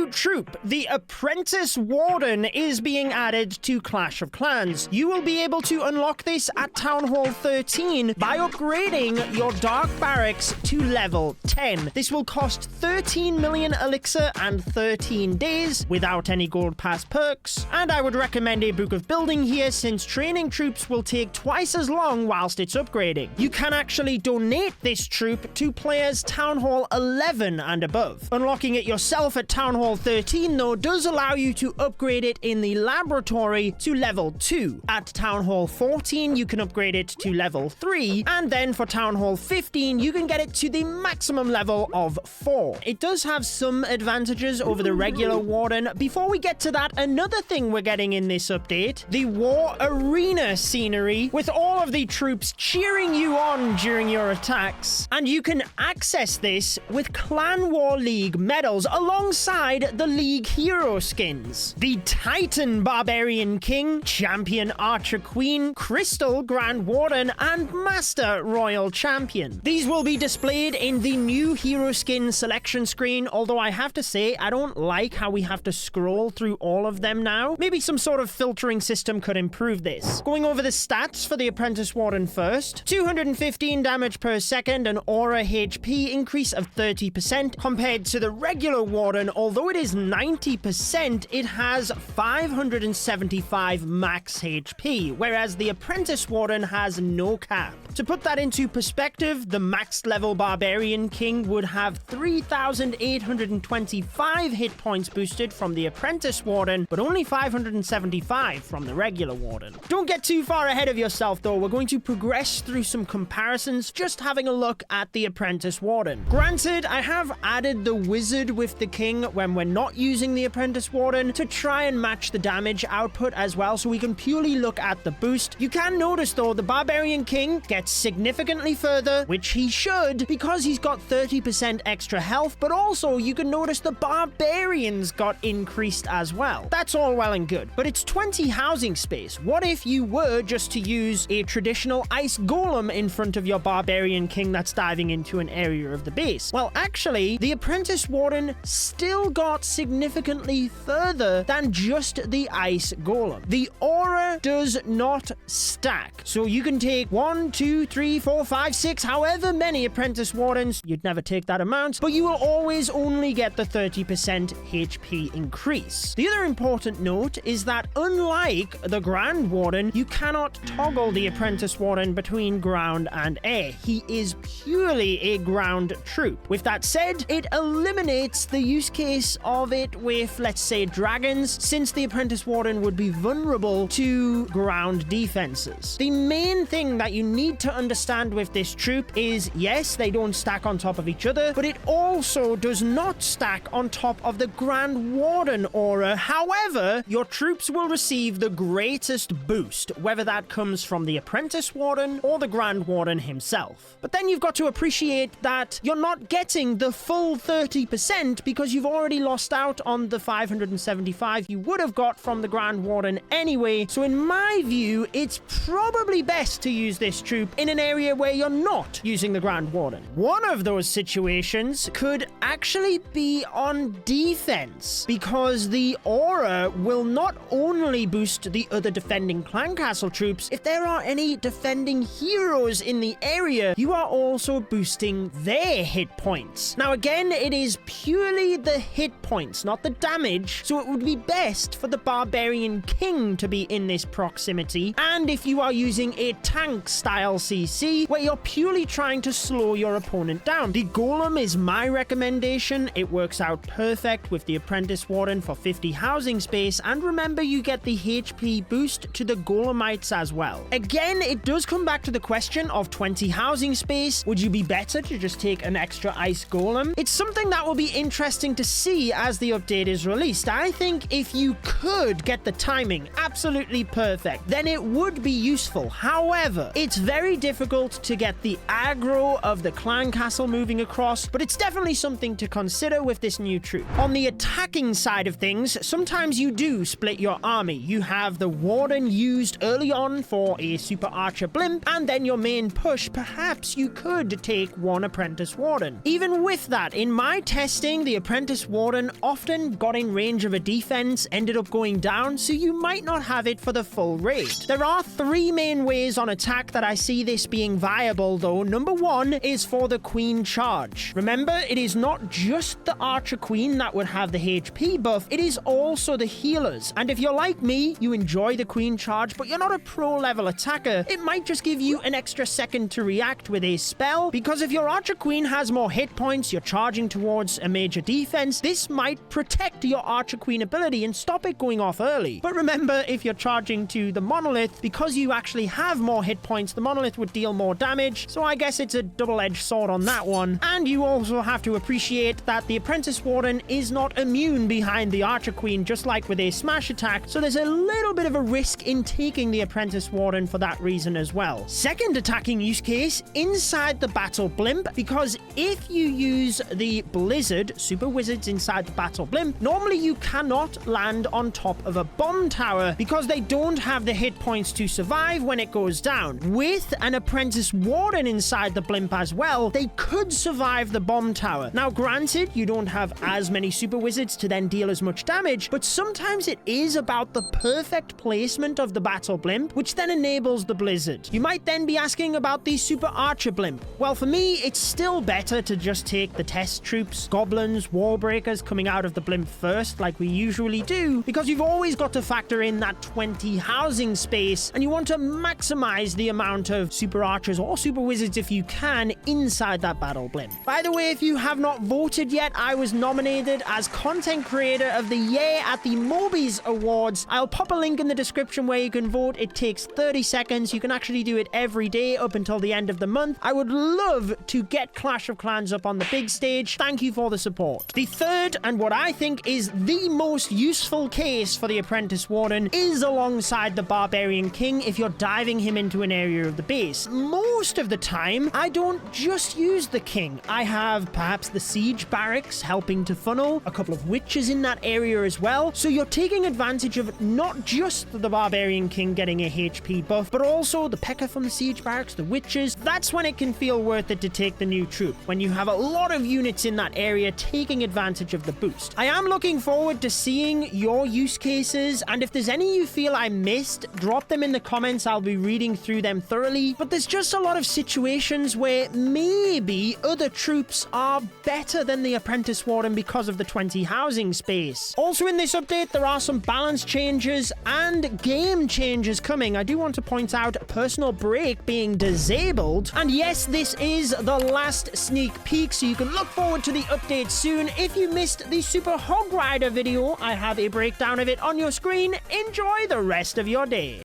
new troop, the Apprentice Warden, is being added to Clash of Clans. You will be able to unlock this at Town Hall 13 by upgrading your Dark Barracks to level 10. This will cost 13 million elixir and 13 days without any gold pass perks, and I would recommend a Book of Building here since training troops will take twice as long whilst it's upgrading. You can actually donate this troop to players Town Hall 11 and above. Unlocking it yourself at Town Hall 13 though does allow you to upgrade it in the laboratory to level 2. At Town Hall 14 you can upgrade it to level 3, and then for Town Hall 15 you can get it to the maximum level of 4. It does have some advantages over the regular Warden. Before we get to that, another thing we're getting in this update, the War Arena scenery with all of the troops cheering you on during your attacks, and you can access this with Clan War League medals alongside the League hero skins. The Titan Barbarian King, Champion Archer Queen, Crystal Grand Warden, and Master Royal Champion. These will be displayed in the new hero skin selection screen, although I have to say I don't like how we have to scroll through all of them now. Maybe some sort of filtering system could improve this. Going over the stats for the Apprentice Warden first, 215 damage per second, an aura HP increase of 30% compared to the regular Warden. Although it is 90%, it has 575 max HP, whereas the Apprentice Warden has no cap. To put that into perspective, the maxed level Barbarian King would have 3,825 hit points boosted from the Apprentice Warden, but only 575 from the regular Warden. Don't get too far ahead of yourself though, we're going to progress through some comparisons, just having a look at the Apprentice Warden. Granted, I have added the Wizard with the King when we're not using the Apprentice Warden to try and match the damage output as well, so we can purely look at the boost. You can notice though, the Barbarian King gets significantly further, which he should, because he's got 30% extra health, but also you can notice the Barbarians got increased as well. That's all well and good, but it's 20 housing space. What if you were just to use a traditional ice golem in front of your Barbarian King that's diving into an area of the base? Well, actually, the Apprentice Warden still got significantly further than just the ice golem. The aura does not stack, so you can take 1, 2, 3, 4, 5, 6, however many Apprentice Wardens. You'd never take that amount, but you will always only get the 30% HP increase. The other important note is that unlike the Grand Warden, you cannot toggle the Apprentice Warden between ground and air. He is purely a ground troop. With that said, it eliminates the use case of it with, let's say, dragons, since the Apprentice Warden would be vulnerable to ground defenses. The main thing that you need to understand with this troop is, yes, they don't stack on top of each other, but it also does not stack on top of the Grand Warden aura. However, your troops will receive the greatest boost, whether that comes from the Apprentice Warden or the Grand Warden himself. But then you've got to appreciate that you're not getting the full 30% because you've already lost out on the 575 you would have got from the Grand Warden anyway. So in my view, it's probably best to use this troop in an area where you're not using the Grand Warden. One of those situations could actually be on defense, because the aura will not only boost the other defending clan castle troops, if there are any defending heroes in the area, you are also boosting their hit points. Now again, it is purely the hit points, not the damage, so it would be best for the Barbarian King to be in this proximity, and if you are using a tank style CC where you're purely trying to slow your opponent down, the Golem is my recommendation. It works out perfect with the Apprentice Warden for 50 housing space, and remember, you get the HP boost to the Golemites as well. Again, it does come back to the question of 20 housing space. Would you be better to just take an extra ice golem? It's something that will be interesting to see as the update is released. I think if you could get the timing absolutely perfect, then it would be useful. However, it's very very difficult to get the aggro of the clan castle moving across, but it's definitely something to consider with this new troop. On the attacking side of things, sometimes you do split your army. You have the Warden used early on for a super archer blimp, and then your main push, perhaps you could take one Apprentice Warden. Even with that, in my testing, the Apprentice Warden often got in range of a defense, ended up going down, so you might not have it for the full raid. There are three main ways on attack that I see this being viable though. Number one is for the Queen charge. Remember, it is not just the Archer Queen that would have the HP buff, it is also the healers. And if you're like me, you enjoy the Queen charge, but you're not a pro level attacker, it might just give you an extra second to react with a spell, because if your Archer Queen has more hit points, you're charging towards a major defense, this might protect your Archer Queen ability and stop it going off early. But remember, if you're charging to the Monolith, because you actually have more hit points, the Monolith would deal more damage, so I guess it's a double-edged sword on that one. And you also have to appreciate that the Apprentice Warden is not immune behind the Archer Queen, just like with a smash attack, so there's a little bit of a risk in taking the Apprentice Warden for that reason as well. Second attacking use case, inside the battle blimp, because if you use the Blizzard super wizards inside the battle blimp, normally you cannot land on top of a bomb tower because they don't have the hit points to survive when it goes down. With an Apprentice Warden inside the blimp as well, they could survive the bomb tower. Now granted, you don't have as many super wizards to then deal as much damage, but sometimes it is about the perfect placement of the battle blimp, which then enables the Blizzard. You might then be asking about the super archer blimp. Well, for me, it's still better to just take the test troops, goblins, wall breakers coming out of the blimp first, like we usually do, because you've always got to factor in that 20 housing space, and you want to maximize the amount of super archers or super wizards if you can inside that battle blimp. By the way, if you have not voted yet, I was nominated as Content Creator of the Year at the Mobies Awards. I'll pop a link in the description where you can vote. It takes 30 seconds. You can actually do it every day up until the end of the month. I would love to get Clash of Clans up on the big stage. Thank you for the support. The third, and what I think is the most useful case for the Apprentice Warden, is alongside the Barbarian King if you're diving him into an area of the base. Most of the time, I don't just use the King. I have perhaps the Siege Barracks helping to funnel, a couple of witches in that area as well, so you're taking advantage of not just the Barbarian King getting a HP buff, but also the P.E.K.K.A. from the Siege Barracks, the witches. That's when it can feel worth it to take the new troop, when you have a lot of units in that area taking advantage of the boost. I am looking forward to seeing your use cases, and if there's any you feel I missed, drop them in the comments. I'll be reading through them thoroughly, but there's just a lot of situations where maybe other troops are better than the Apprentice Warden because of the 20 housing space. Also in this update, there are some balance changes and game changes coming. I do want to point out personal break being disabled, and yes, this is the last sneak peek, so you can look forward to the update soon. If you missed the Super Hog Rider video, I have a breakdown of it on your screen. Enjoy the rest of your day.